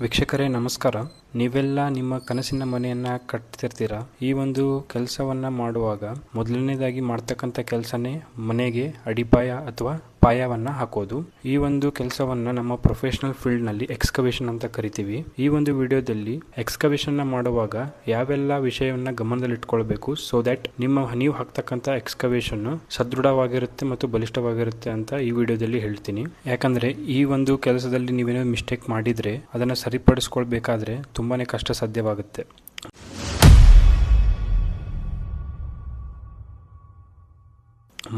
ವೀಕ್ಷಕರೇ ನಮಸ್ಕಾರ. ನೀವೆಲ್ಲ ನಿಮ್ಮ ಕನಸಿನ ಮನೆಯನ್ನು ಕಟ್ತಿರ್ತೀರ. ಈ ಒಂದು ಕೆಲಸವನ್ನು ಮಾಡುವಾಗ ಮೊದಲನೇದಾಗಿ ಮಾಡ್ತಕ್ಕಂಥ ಕೆಲಸನೇ ಮನೆಗೆ ಅಡಿಪಾಯ ಅಥವಾ ಪಾಯವನ್ನು ಹಾಕೋದು. ಈ ಒಂದು ಕೆಲಸವನ್ನು ನಮ್ಮ ಪ್ರೊಫೆಷನಲ್ ಫೀಲ್ಡ್ನಲ್ಲಿ ಎಕ್ಸ್ಕವೇಷನ್ ಅಂತ ಕರಿತೀವಿ. ಈ ಒಂದು ವಿಡಿಯೋದಲ್ಲಿ ಎಕ್ಸ್ಕವೇಷನ್ನ ಮಾಡುವಾಗ ಯಾವೆಲ್ಲ ವಿಷಯವನ್ನು ಗಮನದಲ್ಲಿಟ್ಕೊಳ್ಬೇಕು ಸೊ ದ್ಯಾಟ್ ನೀವು ಹಾಕ್ತಕ್ಕಂಥ ಎಕ್ಸ್ಕವೇಷನ್ ಸದೃಢವಾಗಿರುತ್ತೆ ಮತ್ತು ಬಲಿಷ್ಠವಾಗಿರುತ್ತೆ ಅಂತ ಈ ವಿಡಿಯೋದಲ್ಲಿ ಹೇಳ್ತೀನಿ. ಯಾಕಂದರೆ ಈ ಒಂದು ಕೆಲಸದಲ್ಲಿ ನೀವೇನೋ ಮಿಸ್ಟೇಕ್ ಮಾಡಿದರೆ ಅದನ್ನು ಸರಿಪಡಿಸ್ಕೊಳ್ಬೇಕಾದ್ರೆ ತುಂಬಾನೇ ಕಷ್ಟ ಸಾಧ್ಯವಾಗುತ್ತೆ.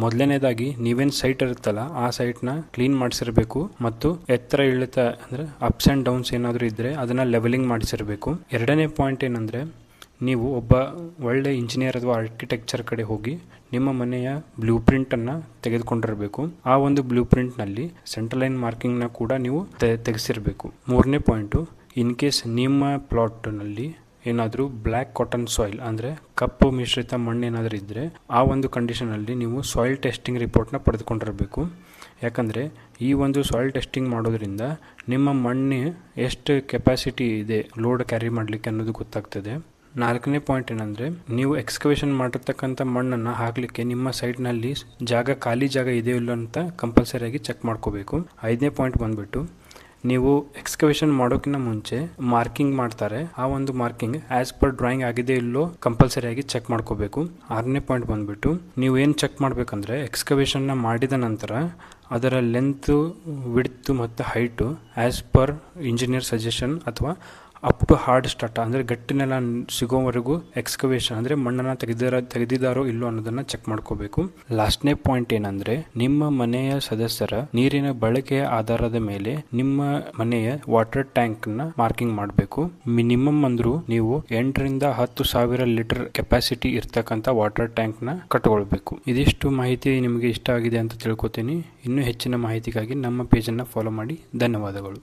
ಮೊದಲನೇದಾಗಿ ನೀವೇನು ಸೈಟ್ ಇರುತ್ತಲ್ಲ ಆ ಸೈಟ್ನ ಕ್ಲೀನ್ ಮಾಡಿಸಿರಬೇಕು ಮತ್ತು ಎತ್ತರ ಇಳಿತ ಅಂದರೆ ಅಪ್ಸ್ ಆ್ಯಂಡ್ ಡೌನ್ಸ್ ಏನಾದರೂ ಇದ್ದರೆ ಅದನ್ನು ಲೆವೆಲಿಂಗ್ ಮಾಡಿಸಿರಬೇಕು. ಎರಡನೇ ಪಾಯಿಂಟ್ ಏನಂದರೆ ನೀವು ಒಬ್ಬ ಒಳ್ಳೆ ಇಂಜಿನಿಯರ್ ಅಥವಾ ಆರ್ಕಿಟೆಕ್ಚರ್ ಕಡೆ ಹೋಗಿ ನಿಮ್ಮ ಮನೆಯ ಬ್ಲೂ ಪ್ರಿಂಟನ್ನು ತೆಗೆದುಕೊಂಡಿರಬೇಕು. ಆ ಒಂದು ಬ್ಲೂ ಪ್ರಿಂಟ್ನಲ್ಲಿ ಸೆಂಟ್ರಲ್ ಲೈನ್ ಮಾರ್ಕಿಂಗ್ನ ಕೂಡ ನೀವು ತೆಗೆಸಿರಬೇಕು. ಮೂರನೇ ಪಾಯಿಂಟು, ಇನ್ ಕೇಸ್ ನಿಮ್ಮ ಪ್ಲಾಟ್ನಲ್ಲಿ ಏನಾದರೂ ಬ್ಲ್ಯಾಕ್ ಕಾಟನ್ ಸಾಯಿಲ್ ಅಂದರೆ ಕಪ್ಪು ಮಿಶ್ರಿತ ಮಣ್ಣು ಏನಾದರೂ ಇದ್ದರೆ ಆ ಒಂದು ಕಂಡೀಷನಲ್ಲಿ ನೀವು ಸಾಯಿಲ್ ಟೆಸ್ಟಿಂಗ್ ರಿಪೋರ್ಟ್ನ ಪಡೆದುಕೊಂಡಿರಬೇಕು. ಯಾಕಂದರೆ ಈ ಒಂದು ಸಾಯಿಲ್ ಟೆಸ್ಟಿಂಗ್ ಮಾಡೋದ್ರಿಂದ ನಿಮ್ಮ ಮಣ್ಣು ಎಷ್ಟು ಕೆಪಾಸಿಟಿ ಇದೆ ಲೋಡ್ ಕ್ಯಾರಿ ಮಾಡಲಿಕ್ಕೆ ಅನ್ನೋದು ಗೊತ್ತಾಗ್ತದೆ. ನಾಲ್ಕನೇ ಪಾಯಿಂಟ್ ಏನಂದರೆ ನೀವು ಎಕ್ಸ್ಕವೇಷನ್ ಮಾಡಿರ್ತಕ್ಕಂಥ ಮಣ್ಣನ್ನು ಹಾಕಲಿಕ್ಕೆ ನಿಮ್ಮ ಸೈಡ್ನಲ್ಲಿ ಖಾಲಿ ಜಾಗ ಇದೆಯೋ ಇಲ್ಲ ಅಂತ ಕಂಪಲ್ಸರಿಯಾಗಿ ಚೆಕ್ ಮಾಡ್ಕೋಬೇಕು. ಐದನೇ ಪಾಯಿಂಟ್ ಬಂದುಬಿಟ್ಟು ನೀವು ಎಕ್ಸ್ಕವೇಷನ್ ಮಾಡೋಕ್ಕಿಂತ ಮುಂಚೆ ಮಾರ್ಕಿಂಗ್ ಮಾಡ್ತಾರೆ, ಆ ಒಂದು ಮಾರ್ಕಿಂಗ್ ಆಸ್ ಪರ್ ಡ್ರಾಯಿಂಗ್ ಆಗಿದೆ ಇಲ್ಲೋ ಕಂಪಲ್ಸರಿಯಾಗಿ ಚೆಕ್ ಮಾಡ್ಕೋಬೇಕು. ಆರನೇ ಪಾಯಿಂಟ್ ಬಂದುಬಿಟ್ಟು ನೀವು ಏನು ಚೆಕ್ ಮಾಡಬೇಕಂದ್ರೆ ಎಕ್ಸ್ಕವೇಷನ್ನ ಮಾಡಿದ ನಂತರ ಅದರ ಲೆಂತು, ವಿಡ್ತು ಮತ್ತು height as per engineer suggestion ಅಥವಾ ಅಪ್ ಟು ಹಾರ್ಡ್ ಸ್ಟಾರ್ಟ್ ಅಂದರೆ ಗಟ್ಟಿನೆಲ್ಲ ಸಿಗೋವರೆಗೂ ಎಕ್ಸ್ಕವೇಷನ್ ಅಂದರೆ ಮಣ್ಣನ್ನು ತೆಗೆದಿದ್ದಾರೋ ಇಲ್ಲೋ ಅನ್ನೋದನ್ನು ಚೆಕ್ ಮಾಡ್ಕೋಬೇಕು. ಲಾಸ್ಟ್ನೇ ಪಾಯಿಂಟ್ ಏನಂದರೆ ನಿಮ್ಮ ಮನೆಯ ಸದಸ್ಯರ ನೀರಿನ ಬಳಕೆಯ ಆಧಾರದ ಮೇಲೆ ನಿಮ್ಮ ಮನೆಯ ವಾಟರ್ ಟ್ಯಾಂಕ್ನ ಮಾರ್ಕಿಂಗ್ ಮಾಡಬೇಕು. ಮಿನಿಮಮ್ ಅಂದರೂ ನೀವು 8,000 to 10,000 ಲೀಟರ್ ಕೆಪಾಸಿಟಿ ಇರ್ತಕ್ಕಂಥ ವಾಟರ್ ಟ್ಯಾಂಕ್ನ ಕಟ್ಕೊಳ್ಬೇಕು. ಇದಿಷ್ಟು ಮಾಹಿತಿ ನಿಮಗೆ ಇಷ್ಟ ಆಗಿದೆ ಅಂತ ತಿಳ್ಕೊತೀನಿ. ಇನ್ನೂ ಹೆಚ್ಚಿನ ಮಾಹಿತಿಗಾಗಿ ನಮ್ಮ ಪೇಜನ್ನು ಫಾಲೋ ಮಾಡಿ. ಧನ್ಯವಾದಗಳು.